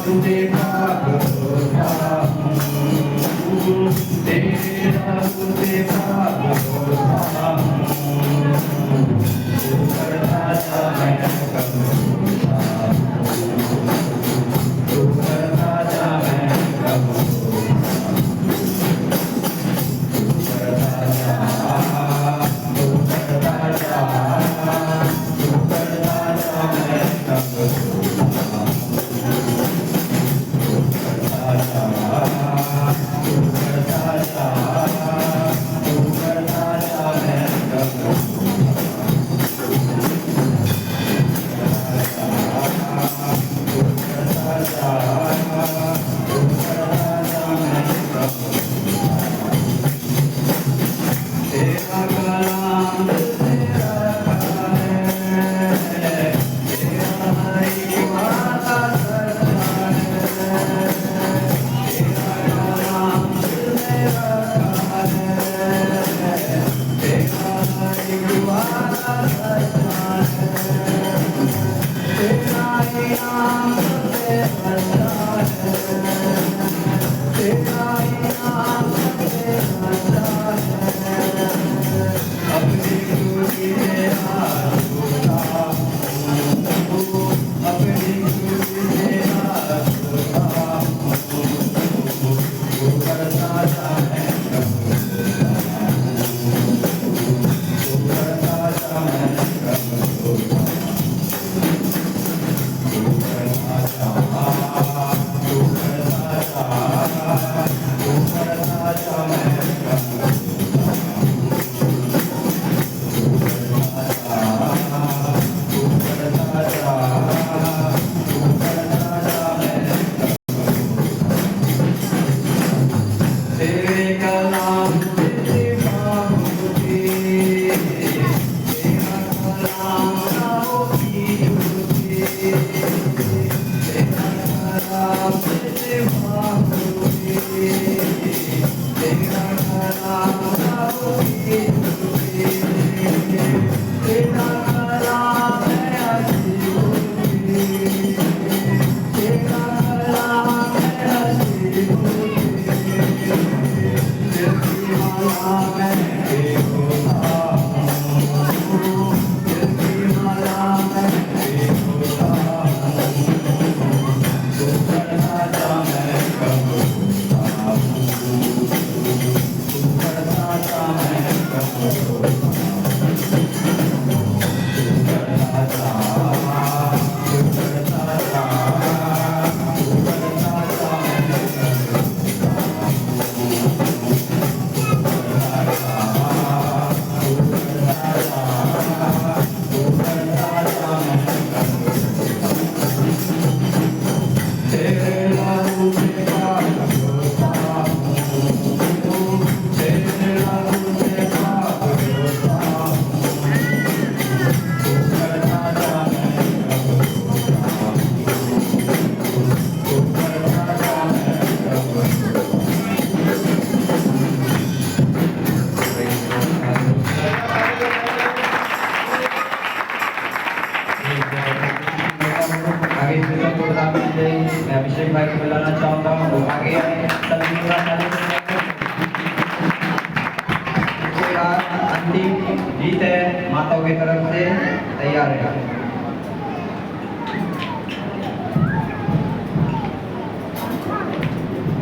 तेरा भरोसा हूँ, तेरा भरोसा हूँ, तू करता जा मैं भरोसा हूँ, तू करता जा मैं भरोसा अभिषेक भाई को बुलाना चाहूंगा, वो आगे आए। अंतिम गीत है माताओं की तरफ से, तैयार है।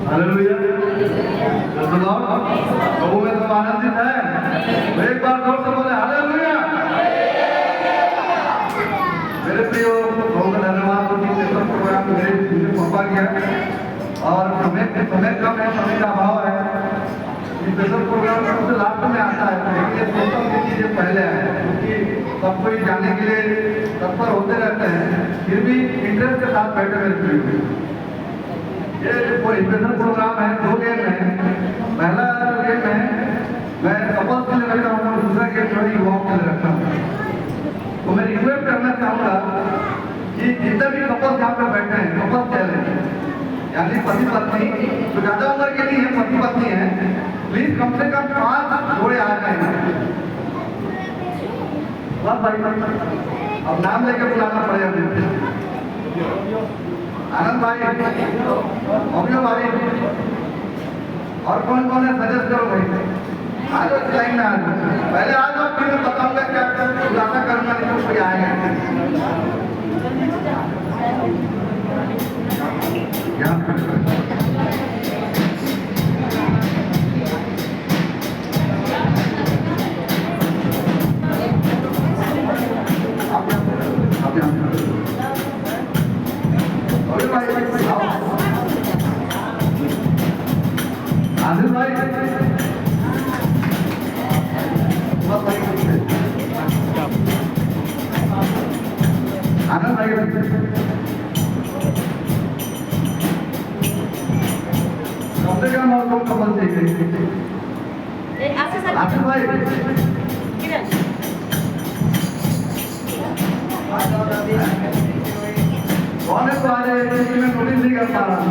हालेलुया। प्रभु में सब आनंदित है, एक बार जोर से बोले हालेलुया। मेरे प्रियो, बहुत धन्यवाद प्रोग्राम मेरे पहुंचा गया और समय कम है, समय का अभाव है। स्पेशल प्रोग्राम सबसे लास्ट में आता है, लेकिन ये सोचता हूँ कि चीजें पहले आए, क्योंकि सब कोई जाने के लिए तत्पर होते रहते हैं, फिर भी इंटरेस्ट के साथ बैठे मेरे प्रियो। ये कोई स्पेशल प्रोग्राम है, 2 गेम है। पहला गेम है मैं कपल्स के लिए रखता हूँ और दूसरा गेम जो है युवाओं के लिए रखता हूँ। तो मैं रिक्वेस्ट करना चाहूँगा कि जितने भी कपल्स यहाँ पे बैठे हैं, कपल्स चैलेंज यानी पति पत्नी, तो ज्यादा उम्र के लिए पति पत्नी है, प्लीज कम से कम 5 जोड़े आ जाए। बस भाई अब नाम लेके बुलाना पड़ेगा। आनंद भाई, अभियो भाई, और कौन कौन है सजेस्ट करो भाई। आज इस लाइन में आ जाओ, पहले आ जाओ, फिर मैं बताऊंगा क्या क्या खुलासा करूंगा, नहीं तो कोई आएगा आदिल भाई, आनंद भाई, कम से कम और कम कपल चाहिए। आदिल भाई, कौन है तुम्हारे मैं नोटिस नहीं कर पा रहा।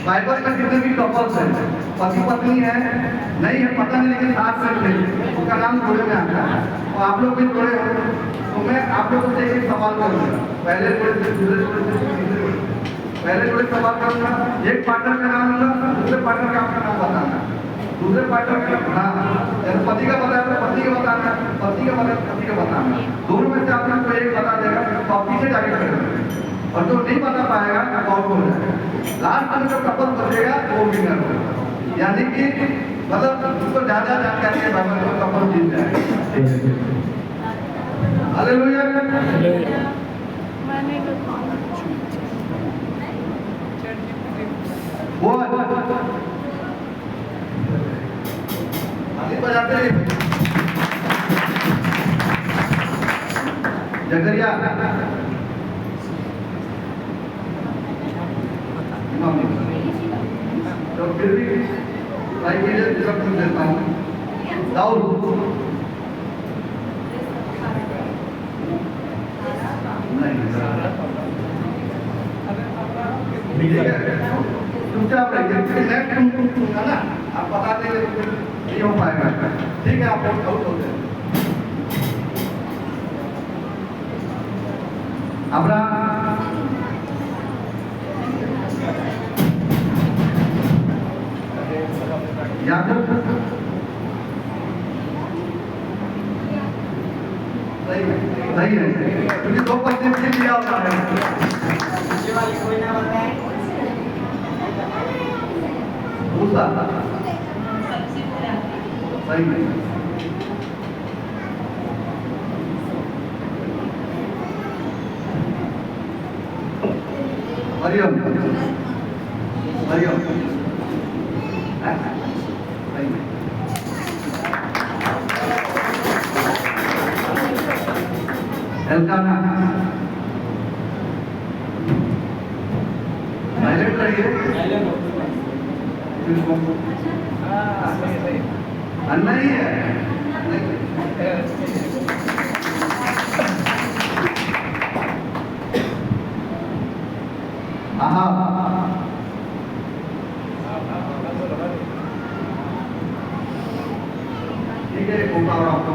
बाइबल में जितने भी कपल्स हैं, पति पत्नी है, नहीं है पता नहीं, लेकिन साथ में थे, उसका नाम जोड़े में आता है, और आप लोग भी जोड़े हो, तो मैं आप लोगों से एक सवाल करूँगा। पहले जोड़े सवाल करूँगा, एक पार्टनर का नाम लूँगा, दूसरे पार्टनर का आपका नाम बताना, दूसरे पार्टनर का, हाँ, पति का बताया तो पति का बताना, पति का बताया तो पति का बताना, दोनों में से आप लोग को एक बता देगा तो आप पीछे जाके करेंगे, और जो नहीं बता पाएगा तो आउट हो जाएगा। लास्ट में जो कपल बचेगा वो विनर होगा, यानी कि मतलब उसको ज्यादा जानकारी के बारे में कपल जीत जाएगा। हालेलुया। वो ताली बजाते हैं जकरिया, तो फिर भी भाई के लिए सब कुछ देता हूँ। दाऊद, नहीं चुपचाप रहिए, नेक्स्ट है ना, आप बता देंगे नहीं हो पाएगा, ठीक है, आप आउट होते हैं। याकूब, सही है, क्योंकि 2% लिया होता है। मूसा, सही है। मरियम, मरियम, सही है। एल्काना, साइलेंट रहिए, अन्ना ही है। ठीक है, और आपको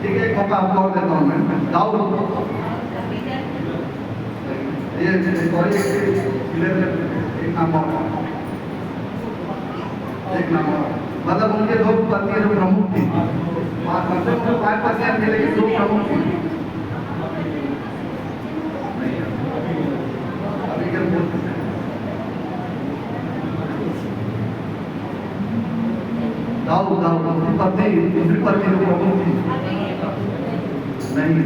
ठीक है, मौका आपको और देता हूँ मैं। दाऊद, ये सॉरी, एक नाम और, एक नाम और, मतलब उनके 2 पत्नियां जो प्रमुख थी, 5 पत्नियां थी लेकिन 2 प्रमुख थी। अभी क्या बोलते हैं, दाऊद, दूसरी पत्नी जो प्रमुख थी नहीं।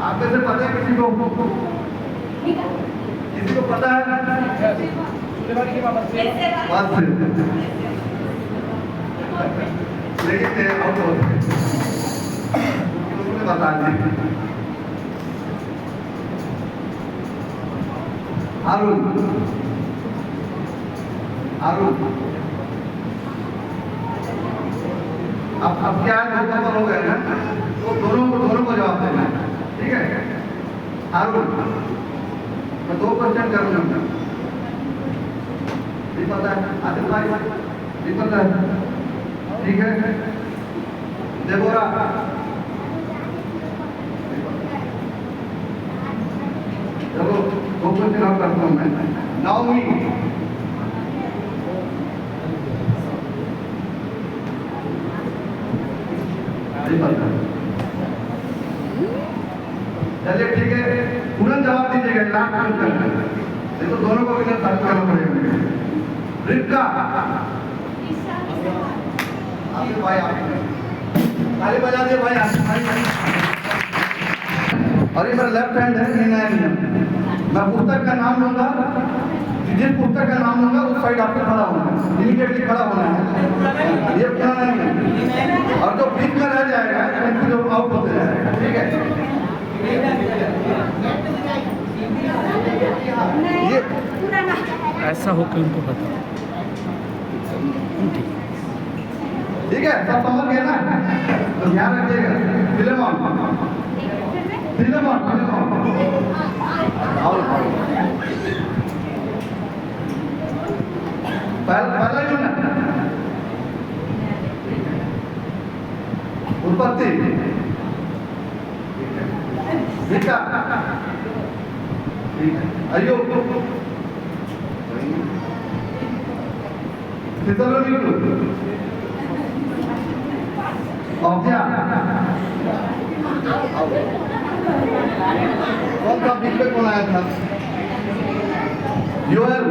आप में से पता है किसी को पता है? बात से लेकिन आउट हो उसने बता दिया। आरुण, अब क्या है, 2 नंबर हो गए ना, तो दोनों को जवाब देना है, ठीक है। हारून, मैं 2 क्वेश्चन करूंगा, भी पता है, आदिल भाई भी पता है, ठीक है। देबोरा, चलो 2 क्वेश्चन और करता हूँ मैं। नाओमी, भी पता है। चलिए ठीक है, तुरंत जवाब दीजिएगा, लास्ट क्वेश्चन, नहीं तो दोनों को भी साथ करना पड़ेगा। रिक्का, आसिफ भाई, ताली बजा दिए भाई, आसिफ भाई। और ये मेरा लेफ्ट हैंड है, नहीं नया नियम, मैं पुस्तक का नाम लूंगा, जिस पुस्तक का नाम लूंगा उस साइड आपको खड़ा होना है, इमीडिएटली खड़ा होना है, ये पुराना नहीं है। और जो बीच में रह जाएगा उनको जो आउट होते जाएगा, ठीक है। ये ऐसा हो कि उनको पता, ठीक है, सब समझ गए ना, तो ध्यान रखिएगा। फिलेमॉन, फिलेमॉन, पहला जो ना उत्पत्ति, विका, अय्यूब, थिस्सलुनीकु, ओब्जा, कौन सा बीच पे कौन आया था? योएल,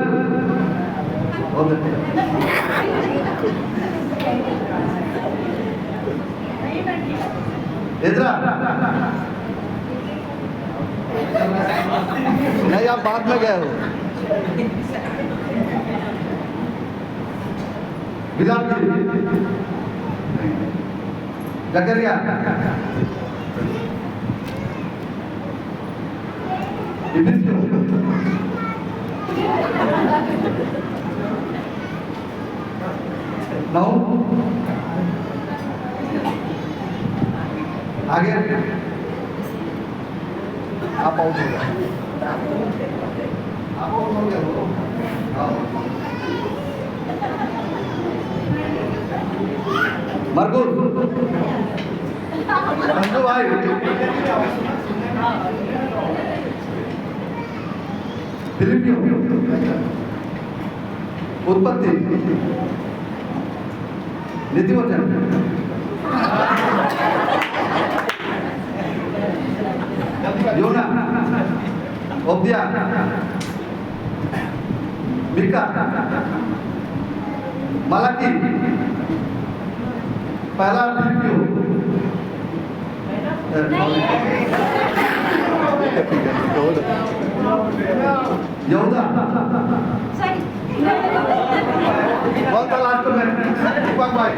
बहुत अच्छा। इज़रा, नहीं आप बाद में गए हो। बिलावल, जकरिया, इब्रियो, नाउ, आगे आप आउट हो गए, आप आउट हो गए हो। मरगुल, मंजू भाई, फिलिपियो, उत्पत्ति, नीतिवचन, योना, ओब्दिया, मिका, मलाकी, पहला फिलिपियो, यहूदा, कौन सा लास्ट में? दीपक भाई,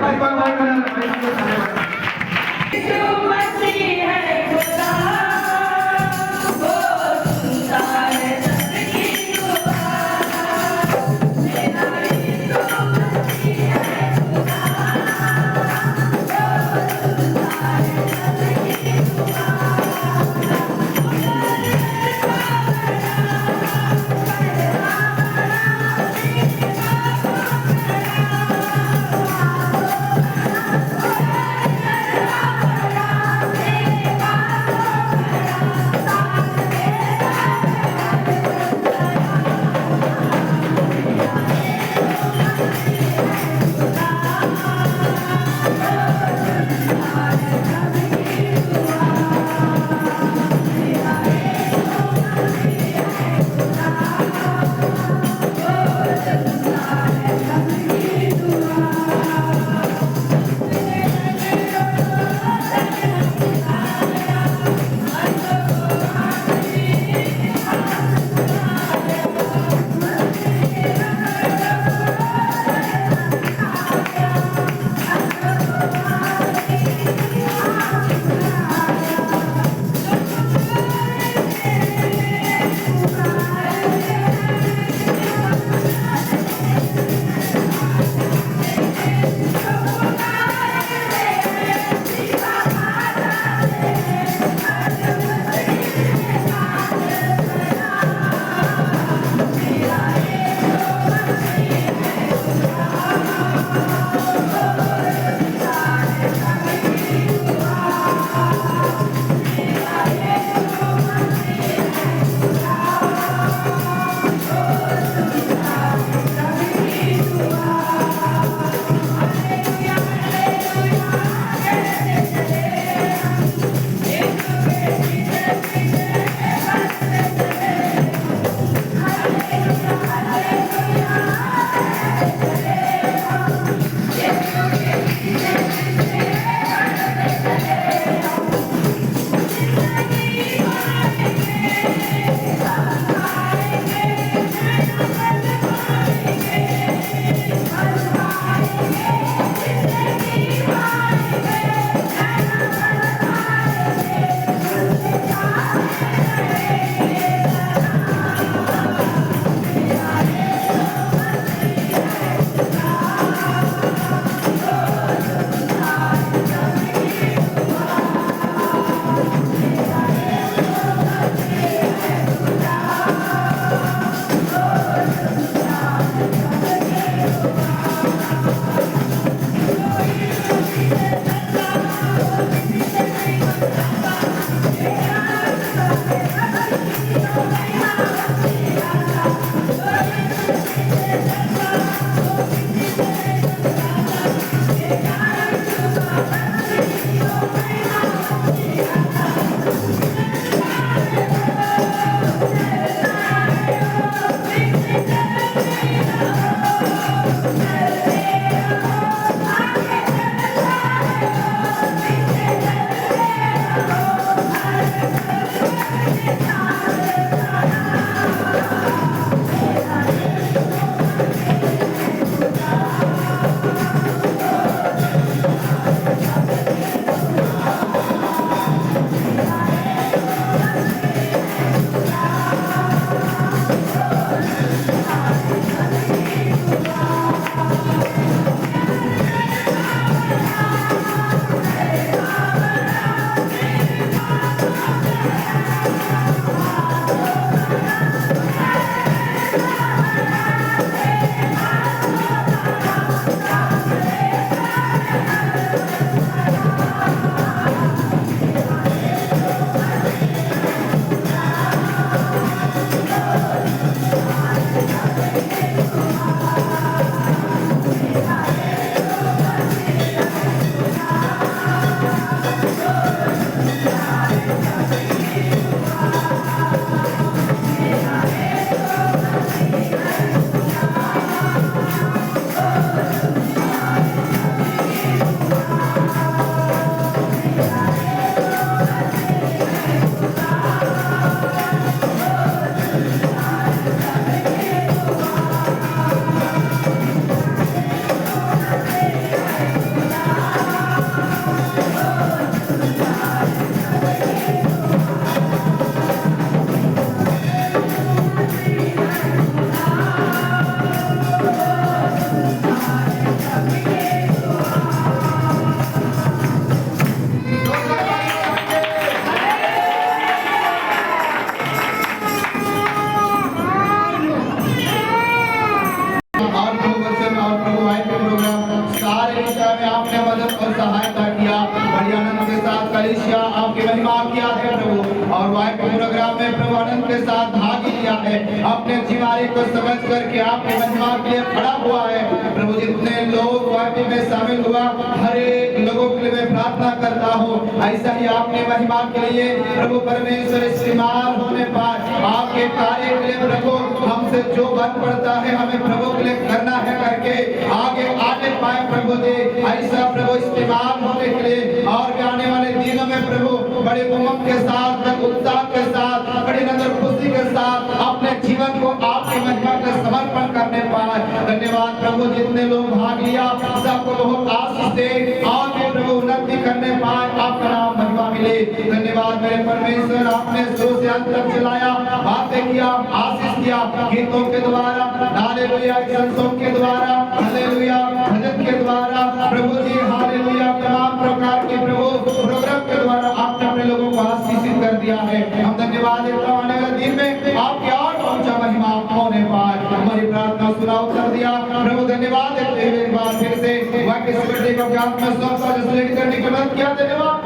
कलीसिया आपकी महिमा किया है प्रभु, और वाइफ प्रोग्राम में प्रभु आनंद के साथ भाग लिया है। अपने जिम्मेदारी को समझ करके आपकी महिमा के लिए खड़ा हुआ है प्रभु। जितने लोग वाइफ में शामिल हुआ, हर एक लोगों के लिए मैं प्रार्थना करता हूँ, ऐसा ही आपने महिमा के लिए प्रभु परमेश्वर इस्तेमाल होने पाए। आपके कार्य के लिए प्रभु हमसे जो बन पड़ता है हमें प्रभु के लिए करना है करके आगे आने पाए प्रभु जी। ऐसा प्रभु इस्तेमाल होने के लिए और भी आने वाले दिनों में प्रभु बड़े उमंग के साथ, उत्साह के साथ, बड़ी नजर खुशी के साथ अपने जीवन को आपकी महिमा के समर्पण करने पाए। धन्यवाद प्रभु, जितने लोग भाग लिया सबको बहुत आशीष दे और भी प्रभु उन्नति करने पाए, आपका नाम महिमा मिले। धन्यवाद मेरे परमेश्वर, आपने शुरू से अंत तक चलाया, बातें किया, आशीष किया, गीतों के द्वारा, हालेलुया, संतों के द्वारा, हालेलुया, भजन के द्वारा प्रभु जी, हालेलुया, तमाम प्रकार के प्रभु प्रोग्राम के द्वारा आपने अपने लोगों को आशीषित कर दिया है। हम धन्यवाद देते हैं, आने वाले दिन में आपकी और पहुंचा महिमा होने पाए। हमारी प्रार्थना सुना, उत्तर दिया प्रभु। धन्यवाद देते हुए एक बार फिर से वाक्य समझने को ज्ञान में सब लेट करने की मदद किया। धन्यवाद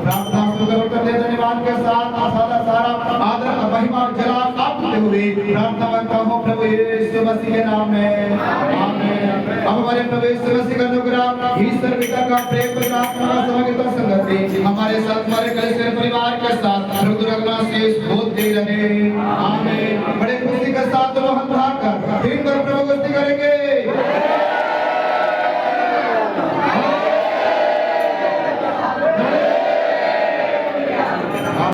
प्रार्थना सुनकर उत्तर दे धन्यवाद के साथ सारा आदर महिमा जलाल आपके हुए प्रार्थना करता हूँ प्रभु यीशु मसीह के नाम में, आमीन। अब हमारे प्रभु यीशु मसीह का अनुग्रह, ईश्वर पिता का प्रेम, प्रार्थना का समग्र संगति हमारे साथ, हमारे कलीसिया परिवार के साथ रुद्रगना से होते रहे, आमीन। बड़े खुशी के साथ दोनों हाथ उठाकर दिन भर प्रभु स्तुति करेंगे।